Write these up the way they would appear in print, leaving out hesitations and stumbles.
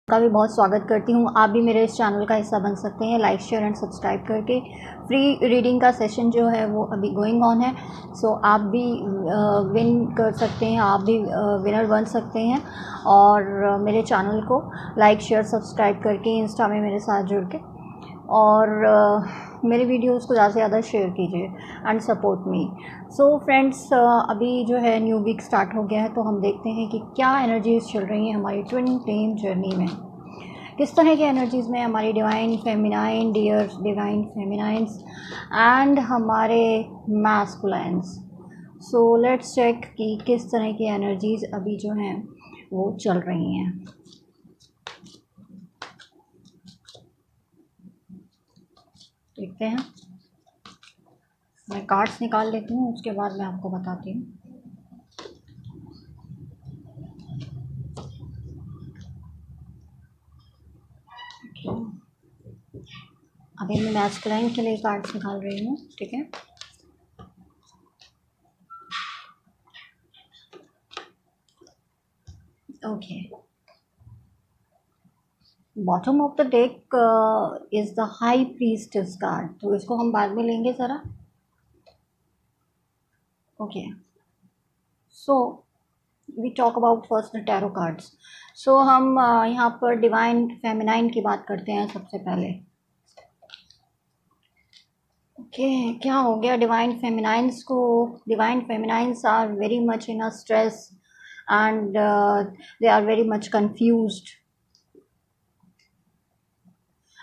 का भी बहुत स्वागत करती हूँ। आप भी मेरे इस चैनल का हिस्सा बन सकते हैं लाइक शेयर एंड सब्सक्राइब करके। फ्री रीडिंग का सेशन जो है वो अभी गोइंग ऑन है, सो आप भी विन कर सकते हैं, आप भी विनर बन सकते हैं। और मेरे चैनल को लाइक शेयर सब्सक्राइब करके इंस्टा में मेरे साथ जुड़ के और मेरे वीडियोस को ज़्यादा से ज़्यादा शेयर कीजिए and support me. So friends, अभी जो है न्यू वीक स्टार्ट हो गया है, तो हम देखते हैं कि क्या एनर्जीज़ चल रही हैं हमारी ट्विन फ्लेम जर्नी में। किस तरह की एनर्जीज़ में हमारी divine feminine dears, divine feminines and हमारे मैस्कुलाइंस। सो लेट्स चेक कि किस तरह की एनर्जीज़ अभी जो हैं वो चल रही हैं। देखते हैं, मैं कार्ड्स निकाल लेती हूँ, उसके बाद मैं आपको बताती हूँ। अभी मैं मैस्कुलाइन के लिए कार्ड्स निकाल रही हूँ, ठीक है। Okay, bottom of the deck is the high priestess card, तो इसको हम बाद में लेंगे ज़रा। Okay, so we talk about first the tarot cards. So हम यहाँ पर डिवाइन फेमिनाइन की बात करते हैं सबसे पहले। ओके, क्या हो गया डिवाइन फेमिनाइंस को? Divine feminines are very much in a stress and they are very much confused.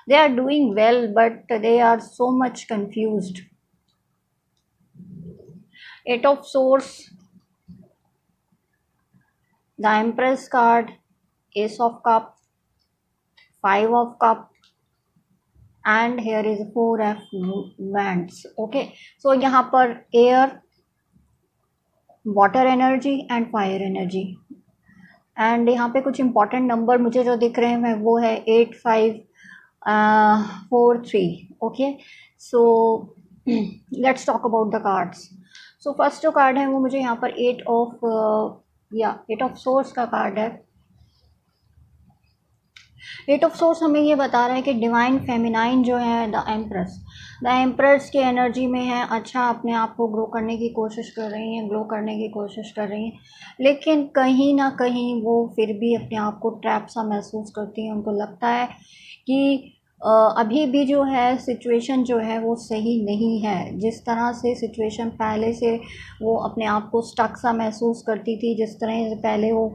They are doing well, but they are so much confused. Eight of Swords, the Empress card, Ace of Cup, Five of Cup, and here is Four of Wands. Okay, so यहाँ पर air, water energy and fire energy. And यहाँ पे कुछ important number मुझे जो दिख रहे हैं वो है 8543. Okay, so let's talk about the cards. So first जो कार्ड है वो मुझे यहाँ पर एट ऑफ सोर्स का कार्ड है. एट ऑफ सोर्स हमें ये बता रहा है कि डिवाइन फेमिनाइन जो है द एम्प्रेस की एनर्जी में है. अच्छा, अपने आप को ग्रो करने की कोशिश कर रही हैं, ग्रो करने की कोशिश कर रही हैं, लेकिन कहीं ना कहीं वो फिर भी अपने आप को ट्रैप सा महसूस करती हैं. उनको लगता है कि अभी भी जो है सिचुएशन जो है वो सही नहीं है. जिस तरह से सिचुएशन पहले से वो अपने आप को स्टक सा महसूस करती थी, जिस तरह से पहले वो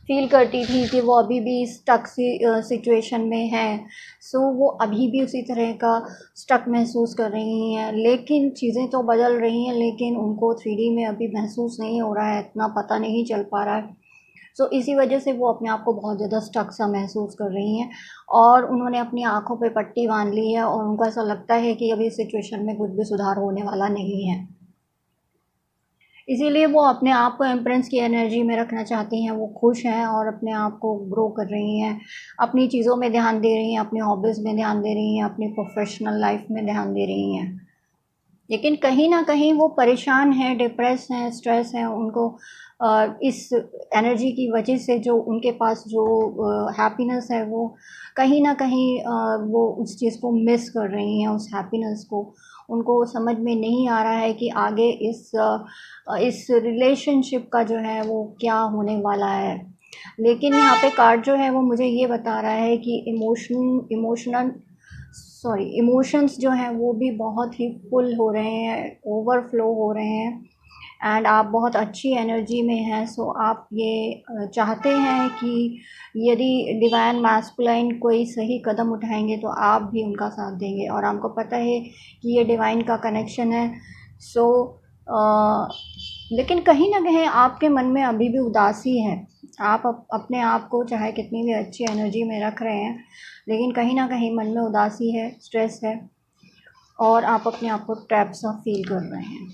फील करती थी कि वो अभी भी स्टक सिचुएशन में है, सो वो अभी भी उसी तरह का स्टक महसूस कर रही हैं. लेकिन चीज़ें तो बदल रही हैं, लेकिन उनको 3D में अभी महसूस नहीं हो रहा है, इतना पता नहीं चल पा रहा है. सो इसी वजह से वो अपने आप को बहुत ज़्यादा स्टक सा महसूस कर रही हैं और उन्होंने अपनी आँखों पे पट्टी बांध ली है और उनको ऐसा लगता है कि अभी सिचुएशन में कुछ भी सुधार होने वाला नहीं है. इसीलिए वो अपने आप को एम्प्रेंस की एनर्जी में रखना चाहती हैं. वो खुश हैं और अपने आप को ग्रो कर रही हैं, अपनी चीज़ों में ध्यान दे रही हैं, अपनी हॉबीज़ में ध्यान दे रही हैं, अपनी प्रोफेशनल लाइफ में ध्यान दे रही हैं. लेकिन कहीं ना कहीं वो परेशान हैं, डिप्रेस हैं, स्ट्रेस हैं. उनको इस एनर्जी की वजह से जो उनके पास जो हैप्पीनेस है वो कहीं ना कहीं वो उस चीज़ को मिस कर रही हैं, उस हैप्पीनेस को. उनको समझ में नहीं आ रहा है कि आगे इस रिलेशनशिप का जो है वो क्या होने वाला है. लेकिन यहाँ पे कार्ड जो है वो मुझे ये बता रहा है कि इमोशंस जो हैं वो भी बहुत ही फुल हो रहे हैं, ओवरफ्लो हो रहे हैं एंड आप बहुत अच्छी एनर्जी में हैं. सो आप ये चाहते हैं कि यदि डिवाइन मैस्कुलाइन कोई सही कदम उठाएंगे तो आप भी उनका साथ देंगे और आपको पता है कि ये डिवाइन का कनेक्शन है. सो लेकिन कहीं ना कहीं आपके मन में अभी भी उदासी है. आप अपने आप को चाहे कितनी भी अच्छी एनर्जी में रख रहे हैं, लेकिन कहीं ना कहीं मन में उदासी है, स्ट्रेस है और आप अपने आप को ट्रैप सा फील कर रहे हैं.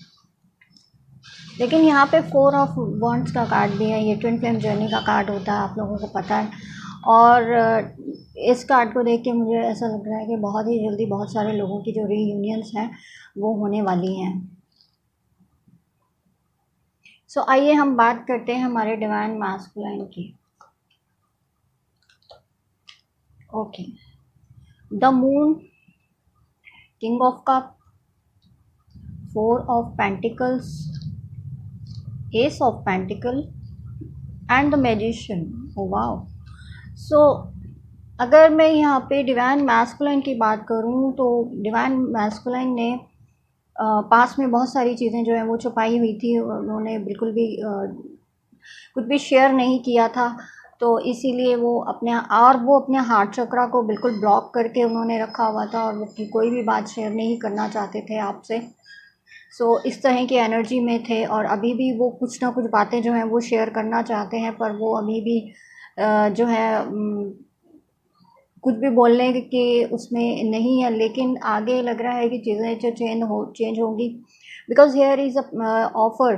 लेकिन यहाँ पे 4 ऑफ वॉन्ड्स का कार्ड भी है. ये ट्विन फ्लेम जर्नी का कार्ड होता है, आप लोगों को पता है. और इस कार्ड को देख के मुझे ऐसा लग रहा है कि बहुत ही जल्दी बहुत सारे लोगों की जो रीयूनियंस हैं वो होने वाली हैं. सो आइए हम बात करते हैं हमारे डिवाइन मैस्कुलाइन की. Okay, the moon, king of cup, four of pentacles, ace of pentacle and the magician. Oh wow. So अगर मैं यहाँ पे डिवाइन मैस्कुलाइन की बात करूँ तो डिवाइन मैस्कुलाइन ने पास में बहुत सारी चीज़ें जो हैं वो छुपाई हुई थी, उन्होंने बिल्कुल भी कुछ भी शेयर नहीं किया था। तो इसीलिए वो अपने हार्ट चक्रा को बिल्कुल ब्लॉक करके उन्होंने रखा हुआ था, और वो कोई भी बात शेयर नहीं करना चाहते थे आपसे। इस तरह की एनर्जी में थे, और अभी भी वो कुछ ना कुछ बातें जो हैं वो शेयर करना चाहते हैं, पर वो अभी भी जो है कुछ भी बोलने के उसमें नहीं है। लेकिन आगे लग रहा है कि चीज़ें जो चेंज होंगी, because here is a offer.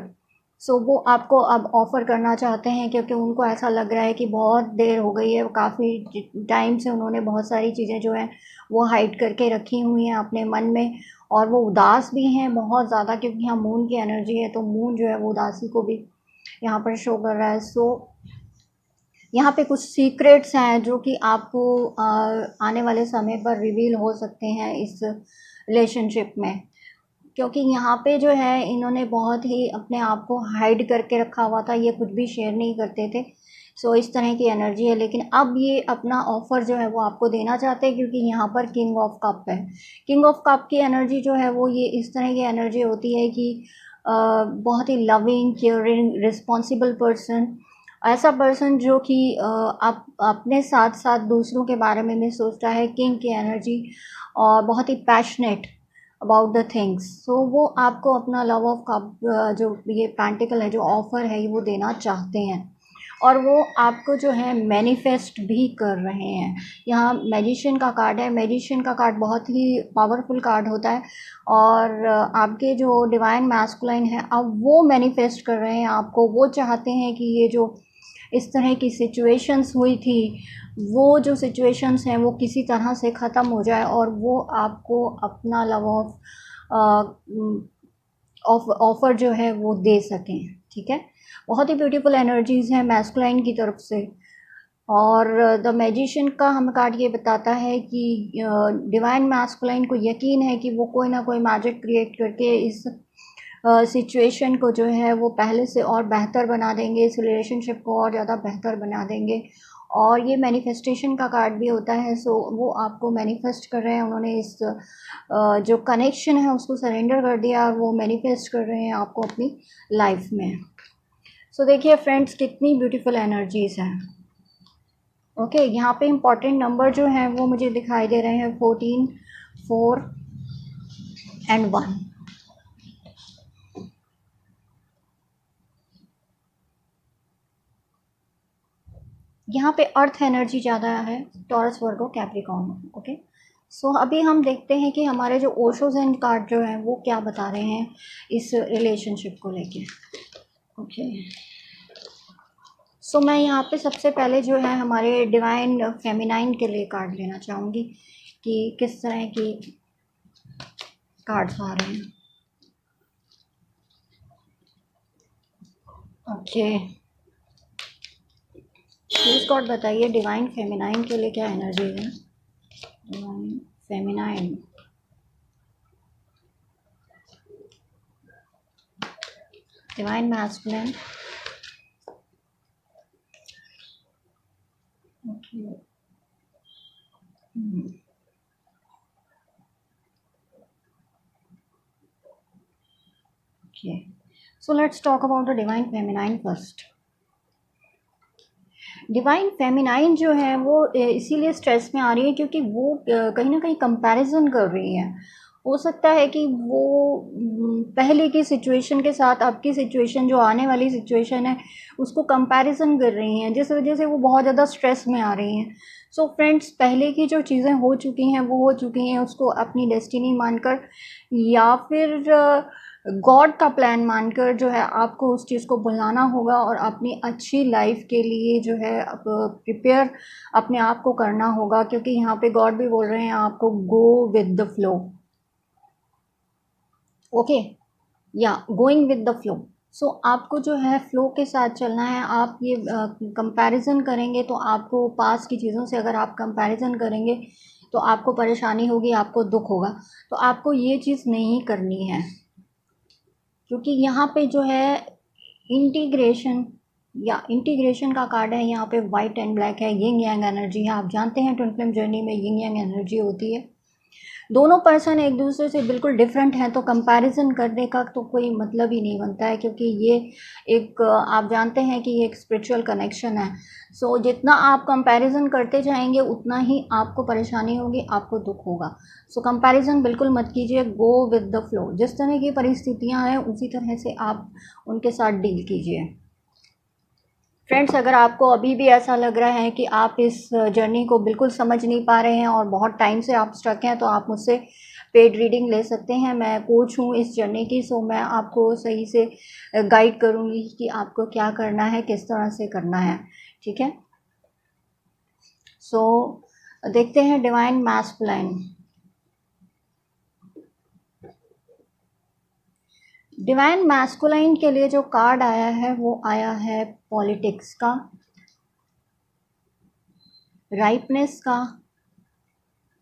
वो आपको अब ऑफ़र करना चाहते हैं, क्योंकि उनको ऐसा लग रहा है कि बहुत देर हो गई है, काफ़ी टाइम से उन्होंने बहुत सारी चीज़ें जो हैं वो हाइड करके रखी हुई हैं अपने मन में, और वो उदास भी हैं बहुत ज़्यादा, क्योंकि यहाँ मून की एनर्जी है, तो मून जो है वो उदासी को भी यहाँ पर शो कर रहा है। यहाँ पे कुछ सीक्रेट्स हैं जो कि आपको आने वाले समय पर रिवील हो सकते हैं इस रिलेशनशिप में, क्योंकि यहाँ पे जो है इन्होंने बहुत ही अपने आप को हाइड करके रखा हुआ था, ये कुछ भी शेयर नहीं करते थे। इस तरह की एनर्जी है, लेकिन अब ये अपना ऑफ़र जो है वो आपको देना चाहते हैं, क्योंकि यहाँ पर किंग ऑफ कप है। किंग ऑफ कप की एनर्जी जो है वो ये इस तरह की एनर्जी होती है कि बहुत ही लविंग, केयरिंग, रिस्पॉन्सिबल पर्सन, ऐसा पर्सन जो कि आप अपने साथ साथ दूसरों के बारे में भी सोचता है। किंग की एनर्जी, और बहुत ही पैशनेट अबाउट द थिंग्स। वो आपको अपना लव ऑफ कप, जो ये पेंटिकल है, जो ऑफ़र है, वो देना चाहते हैं, और वो आपको जो है मैनिफेस्ट भी कर रहे हैं। यहाँ मैजिशियन का कार्ड है। मैजिशियन का कार्ड बहुत ही पावरफुल कार्ड होता है, और आपके जो डिवाइन मैस्कुलाइन है, अब वो मैनिफेस्ट कर रहे हैं आपको। वो चाहते हैं कि ये जो इस तरह की सिचुएशंस हुई थी, वो जो सिचुएशंस हैं वो किसी तरह से ख़त्म हो जाए, और वो आपको अपना लव ऑफ़र जो है वो दे सकें। ठीक है, बहुत ही ब्यूटीफुल एनर्जीज़ हैं मैस्कुलाइन की तरफ से। और द मैजिशियन का हमें कार्ड ये बताता है कि डिवाइन मैस्कुलाइन को यकीन है कि वो कोई ना कोई मैजिक क्रिएट करके इस सिचुएशन को जो है वो पहले से और बेहतर बना देंगे, इस रिलेशनशिप को और ज़्यादा बेहतर बना देंगे। और ये मैनिफेस्टेशन का कार्ड भी होता है। वो आपको मैनिफेस्ट कर रहे हैं, उन्होंने इस जो कनेक्शन है उसको सरेंडर कर दिया, और वो मैनिफेस्ट कर रहे हैं आपको अपनी लाइफ में। देखिए फ्रेंड्स, कितनी ब्यूटीफुल एनर्जीज़ हैं। ओके, यहाँ पे इम्पॉर्टेंट नंबर जो हैं वो मुझे दिखाई दे रहे हैं 14, 4 एंड 1। यहाँ पे अर्थ एनर्जी ज़्यादा है, टॉरस, वर्गो, कैप्रिकॉर्न। ओके, अभी हम देखते हैं कि हमारे जो ओशो ज़ेन कार्ड जो हैं वो क्या बता रहे हैं इस रिलेशनशिप को लेके। ओके, मैं यहाँ पे सबसे पहले जो है हमारे डिवाइन फेमिनाइन के लिए कार्ड लेना चाहूँगी कि किस तरह की कार्ड्स आ रहे हैं। ओके, प्लीज़ गॉड बताइए डिवाइन फेमिनाइन के लिए क्या एनर्जी है। Divine feminine, divine masculine. Okay, okay, let's talk about the divine feminine first. Divine feminine जो है वो इसीलिए स्ट्रेस में आ रही है क्योंकि वो कहीं ना कहीं कंपैरिजन कर रही है। हो सकता है कि वो पहले की सिचुएशन के साथ अब की सिचुएशन, जो आने वाली सिचुएशन है, उसको कंपैरिजन कर रही हैं, जिस वजह से वो बहुत ज़्यादा स्ट्रेस में आ रही हैं। फ्रेंड्स, पहले की जो चीज़ें हो चुकी हैं वो हो चुकी हैं, उसको अपनी डेस्टिनी मानकर या फिर गॉड का प्लान मानकर जो है आपको उस चीज़ को भुलाना होगा, और अपनी अच्छी लाइफ के लिए जो है अब प्रिपेयर अपने आप को करना होगा, क्योंकि यहाँ पे गॉड भी बोल रहे हैं आपको go with the flow. Okay, या गोइंग विद द फ्लो। सो आपको जो है फ़्लो के साथ चलना है। आप ये कंपैरिज़न करेंगे तो आपको पास की चीज़ों से अगर आप कंपैरिज़न करेंगे तो आपको परेशानी होगी, आपको दुःख होगा। तो आपको ये चीज़ नहीं करनी है, क्योंकि यहाँ पे जो है इंटीग्रेशन का कार्ड है। यहाँ पे वाइट एंड ब्लैक है, यिंग यांग एनर्जी है। आप जानते हैं ट्विन फ्लेम जर्नी में यिंग यांग एनर्जी होती है। दोनों पर्सन एक दूसरे से बिल्कुल डिफरेंट हैं, तो कंपैरिजन करने का तो कोई मतलब ही नहीं बनता है, क्योंकि ये एक आप जानते हैं कि ये एक स्पिरिचुअल कनेक्शन है। सो जितना आप कंपैरिजन करते जाएंगे उतना ही आपको परेशानी होगी, आपको दुख होगा। सो कंपैरिजन बिल्कुल मत कीजिए, गो विद द फ्लो। जिस तरह की परिस्थितियां हैं उसी तरह से आप उनके साथ डील कीजिए। फ्रेंड्स, अगर आपको अभी भी ऐसा लग रहा है कि आप इस जर्नी को बिल्कुल समझ नहीं पा रहे हैं और बहुत टाइम से आप स्टक हैं, तो आप मुझसे पेड रीडिंग ले सकते हैं। मैं कोच हूँ इस जर्नी की, सो मैं आपको सही से गाइड करूँगी कि आपको क्या करना है, किस तरह से करना है। ठीक है, सो देखते हैं डिवाइन मैस्कुलाइन। डिवाइन मैस्कुलाइन के लिए जो कार्ड आया है वो आया है पॉलिटिक्स का, राइपनेस का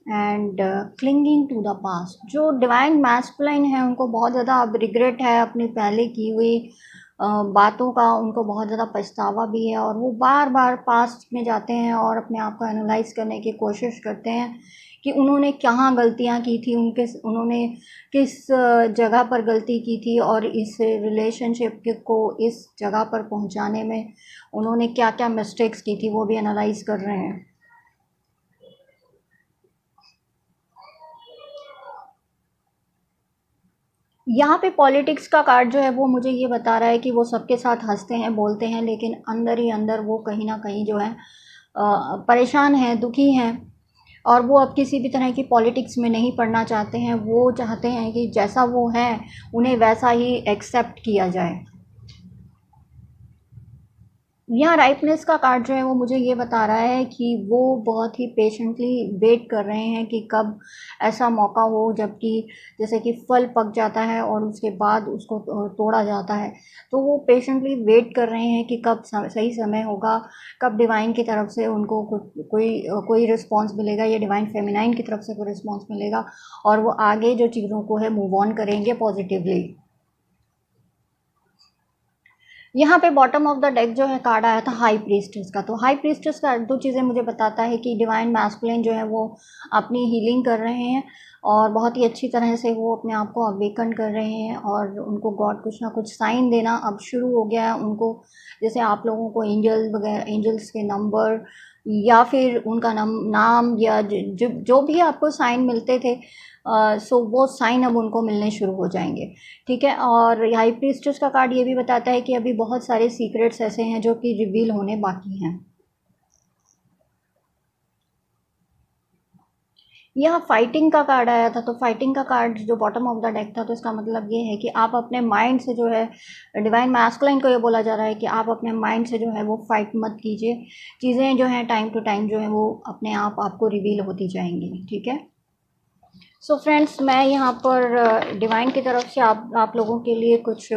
and clinging to the past. जो डिवाइन मैस्कुलाइन है उनको बहुत ज़्यादा अब रिग्रेट है अपनी पहले की हुई बातों का, उनको बहुत ज़्यादा पछतावा भी है, और वो बार बार पास्ट में जाते हैं और अपने आप को एनालाइज करने की कोशिश करते हैं कि उन्होंने कहाँ गलतियाँ की थी, उन्होंने किस जगह पर गलती की थी, और इस रिलेशनशिप को इस जगह पर पहुँचाने में उन्होंने क्या क्या मिस्टेक्स की थी, वो भी एनालाइज कर रहे हैं। यहाँ पे पॉलिटिक्स का कार्ड जो है वो मुझे ये बता रहा है कि वो सबके साथ हंसते हैं, बोलते हैं, लेकिन अंदर ही अंदर वो कहीं ना कहीं जो है परेशान हैं, दुखी हैं, और वो अब किसी भी तरह की पॉलिटिक्स में नहीं पढ़ना चाहते हैं। वो चाहते हैं कि जैसा वो है उन्हें वैसा ही एक्सेप्ट किया जाए। यहाँ राइपनेस का कार्ड जो है वो मुझे ये बता रहा है कि वो बहुत ही पेशेंटली वेट कर रहे हैं कि कब ऐसा मौका हो, जबकि जैसे कि फल पक जाता है और उसके बाद उसको तोड़ा जाता है, तो वो पेशेंटली वेट कर रहे हैं कि कब सही समय होगा, कब डिवाइन की तरफ से उनको कोई रिस्पॉन्स मिलेगा, या डिवाइन फेमिनाइन की तरफ से कोई रिस्पॉन्स मिलेगा, और वो आगे जो चीज़ों को है मूव ऑन करेंगे पॉजिटिवली। यहाँ पे बॉटम ऑफ द डेक जो है कार्ड आया था हाई प्रीस्टेस का। तो हाई प्रीस्टेस का दो चीज़ें मुझे बताता है कि डिवाइन मैस्कुलिन जो है वो अपनी हीलिंग कर रहे हैं, और बहुत ही अच्छी तरह से वो अपने आप को अवेकन कर रहे हैं, और उनको गॉड कुछ ना कुछ साइन देना अब शुरू हो गया है उनको। जैसे आप लोगों को एंजल वगैरह, एंजल्स के नंबर या फिर उनका नाम या जो भी आपको साइन मिलते थे, सो वो साइन अब उनको मिलने शुरू हो जाएंगे। ठीक है, और हाई प्रीस्टेस का कार्ड ये भी बताता है कि अभी बहुत सारे सीक्रेट्स ऐसे हैं जो कि रिवील होने बाकी हैं। यहाँ फाइटिंग का कार्ड आया था, तो फाइटिंग का कार्ड जो बॉटम ऑफ द डेक था, तो इसका मतलब ये है कि आप अपने माइंड से जो है, डिवाइन मैस्कुलाइन को ये बोला जा रहा है कि आप अपने माइंड से जो है वो फाइट मत कीजिए। चीज़ें जो हैं टाइम टू टाइम जो है वो अपने आप आपको रिवील होती जाएंगी। ठीक है, सो फ्रेंड्स, मैं यहाँ पर डिवाइन की तरफ से आप लोगों के लिए कुछ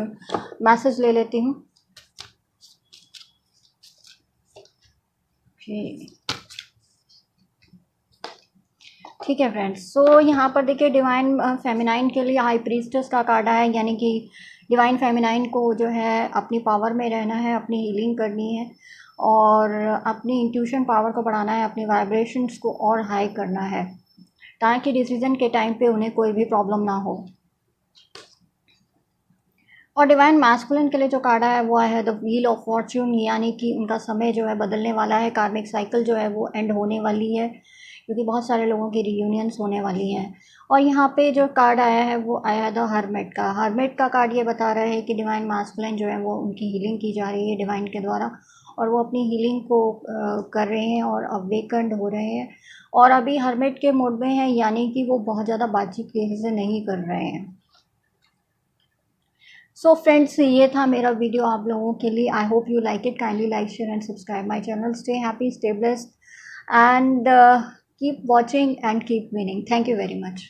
मैसेज ले लेती हूँ। ठीक है फ्रेंड्स, सो यहाँ पर देखिए डिवाइन फेमिनाइन के लिए हाई प्रीस्टेस का कार्ड है, यानी कि डिवाइन फेमिनाइन को जो है अपनी पावर में रहना है, अपनी हीलिंग करनी है, और अपनी इंट्यूशन पावर को बढ़ाना है, अपनी वाइब्रेशंस को और हाई करना है, ताकि डिसीजन के टाइम पे उन्हें कोई भी प्रॉब्लम ना हो। और डिवाइन मैस्कुलिन के लिए जो कार्ड है वो है द व्हील ऑफ फॉर्च्यून, यानी कि उनका समय जो है बदलने वाला है, कार्मिक साइकिल जो है वो एंड होने वाली है, क्योंकि बहुत सारे लोगों की रियूनियंस होने वाली हैं। और यहाँ पे जो कार्ड आया है वो आया है द हर्मिट का कार्ड ये बता रहा है कि डिवाइन मैस्कुलिन जो है वो उनकी हीलिंग की जा रही है डिवाइन के द्वारा, और वो अपनी हीलिंग को कर रहे हैं और अवेकन्ड हो रहे हैं, और अभी हर्मिट के मोड में है, यानी कि वो बहुत ज़्यादा बातचीत किसी से नहीं कर रहे हैं। सो फ्रेंड्स, ये था मेरा वीडियो आप लोगों के लिए। I hope you like it. Kindly like, share and subscribe my channel. Stay happy, stay blessed, and keep watching and keep winning. Thank you very much.